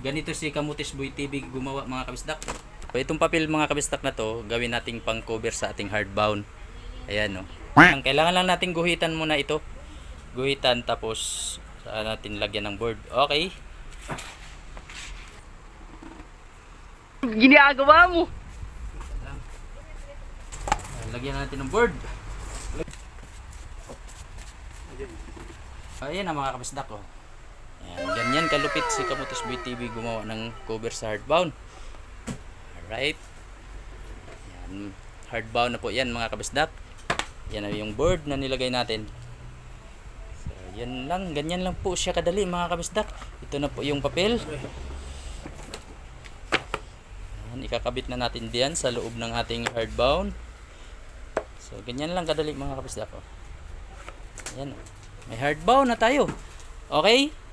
Ganito si Kamutis Boy TV gumawa mga kabisdak. So, itong papel mga kabisdak na to, gawin nating pang cover sa ating hardbound. Ayan no. Ang kailangan lang nating guhitan muna ito. Guhitan tapos saan natin lagyan ng board. Okay. Ginagawa mo. Lagyan natin ng board. Ayan ang mga kabisdak ko. Ayan, ganyan kalupit si Kamutis Boy TV gumawa ng cover sa hardbound. Alright. Ayan, hardbound na po yan mga kabisdak. Yan na yung board na nilagay natin. So, yan lang. Ganyan lang po siya kadali mga kabisdak. Ito na po yung papel. Ayan, ikakabit na natin diyan sa loob ng ating hardbound. So, ganyan lang kadali mga kabisdak. Ayan, may hardbound na tayo. Okay?